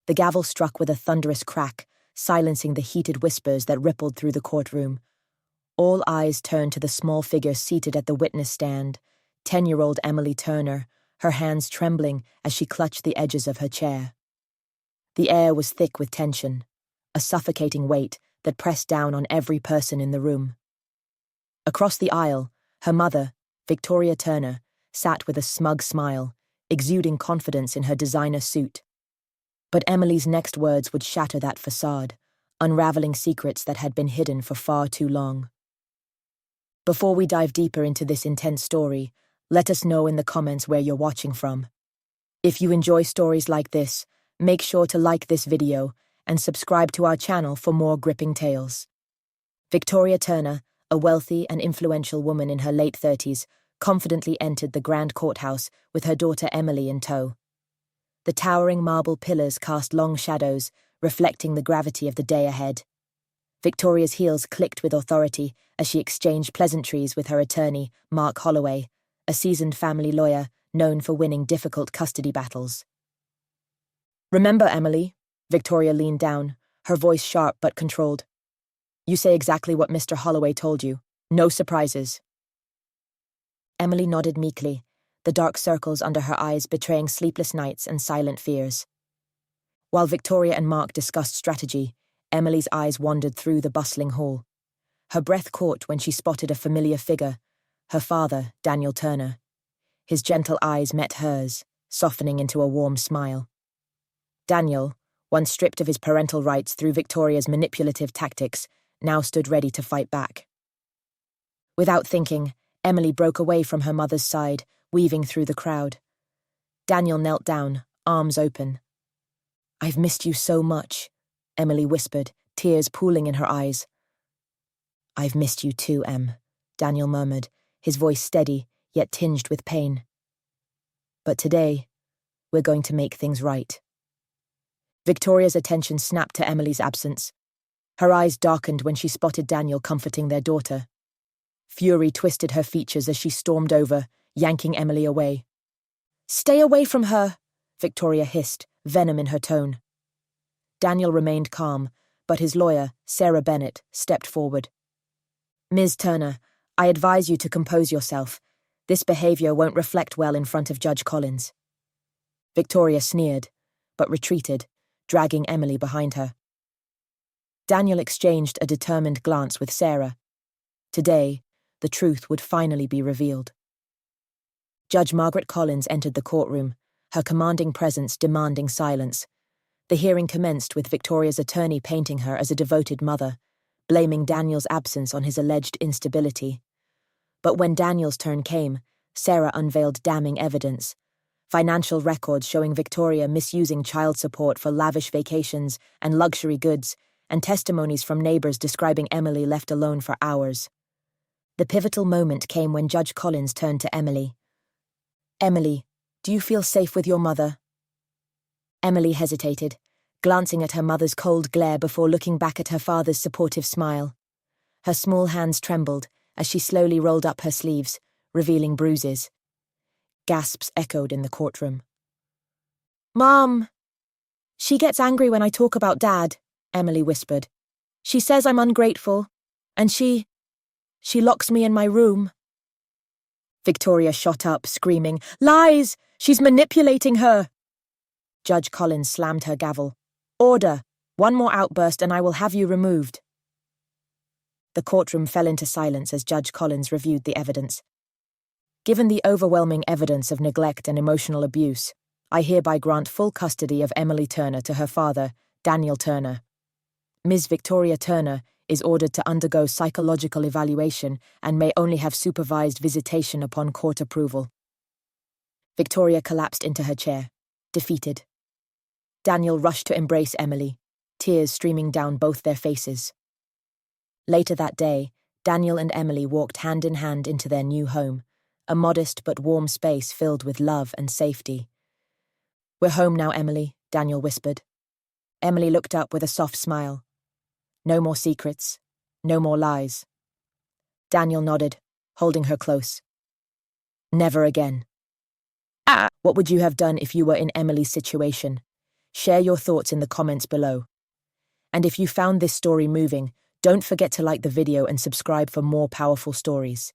The gavel struck with a thunderous crack, silencing the heated whispers that rippled through the courtroom. All eyes turned to the small figure seated at the witness stand, 10-year-old Emily Turner, her hands trembling as she clutched the edges of her chair. The air was thick with tension, a suffocating weight that pressed down on every person in the room. Across the aisle, her mother, Victoria Turner, sat with a smug smile, exuding confidence in her designer suit. But Emily's next words would shatter that facade, unraveling secrets that had been hidden for far too long. Before we dive deeper into this intense story, let us know in the comments where you're watching from. If you enjoy stories like this, make sure to like this video and subscribe to our channel for more gripping tales. Victoria Turner, a wealthy and influential woman in her late 30s, confidently entered the grand courthouse with her daughter Emily in tow. The towering marble pillars cast long shadows, reflecting the gravity of the day ahead. Victoria's heels clicked with authority as she exchanged pleasantries with her attorney, Mark Holloway, a seasoned family lawyer known for winning difficult custody battles. "Remember, Emily," Victoria leaned down, her voice sharp but controlled. "You say exactly what Mr. Holloway told you. No surprises." Emily nodded meekly, the dark circles under her eyes betraying sleepless nights and silent fears. While Victoria and Mark discussed strategy, Emily's eyes wandered through the bustling hall. Her breath caught when she spotted a familiar figure, her father, Daniel Turner. His gentle eyes met hers, softening into a warm smile. Daniel, once stripped of his parental rights through Victoria's manipulative tactics, now stood ready to fight back. Without thinking, Emily broke away from her mother's side, weaving through the crowd. Daniel knelt down, arms open. "I've missed you so much," Emily whispered, tears pooling in her eyes. "I've missed you too, Em," Daniel murmured, his voice steady, yet tinged with pain. "But today, we're going to make things right." Victoria's attention snapped to Emily's absence. Her eyes darkened when she spotted Daniel comforting their daughter. Fury twisted her features as she stormed over, yanking Emily away. "Stay away from her," Victoria hissed, venom in her tone. Daniel remained calm, but his lawyer, Sarah Bennett, stepped forward. "Ms. Turner, I advise you to compose yourself. This behavior won't reflect well in front of Judge Collins." Victoria sneered, but retreated, dragging Emily behind her. Daniel exchanged a determined glance with Sarah. Today, the truth would finally be revealed. Judge Margaret Collins entered the courtroom, her commanding presence demanding silence. The hearing commenced with Victoria's attorney painting her as a devoted mother, blaming Daniel's absence on his alleged instability. But when Daniel's turn came, Sarah unveiled damning evidence. Financial records showing Victoria misusing child support for lavish vacations and luxury goods, and testimonies from neighbors describing Emily left alone for hours. The pivotal moment came when Judge Collins turned to Emily. "Emily, do you feel safe with your mother?" Emily hesitated, glancing at her mother's cold glare before looking back at her father's supportive smile. Her small hands trembled as she slowly rolled up her sleeves, revealing bruises. Gasps echoed in the courtroom. "Mom!" "She gets angry when I talk about Dad," Emily whispered. "She says I'm ungrateful, and she locks me in my room." Victoria shot up, screaming, "Lies! She's manipulating her!" Judge Collins slammed her gavel. "Order! One more outburst and I will have you removed." The courtroom fell into silence as Judge Collins reviewed the evidence. "Given the overwhelming evidence of neglect and emotional abuse, I hereby grant full custody of Emily Turner to her father, Daniel Turner. Ms. Victoria Turner is ordered to undergo psychological evaluation and may only have supervised visitation upon court approval." Victoria collapsed into her chair, defeated. Daniel rushed to embrace Emily, tears streaming down both their faces. Later that day, Daniel and Emily walked hand in hand into their new home, a modest but warm space filled with love and safety. "We're home now, Emily," Daniel whispered. Emily looked up with a soft smile. "No more secrets, no more lies." Daniel nodded, holding her close. "Never again." "What would you have done if you were in Emily's situation? Share your thoughts in the comments below. And if you found this story moving, don't forget to like the video and subscribe for more powerful stories.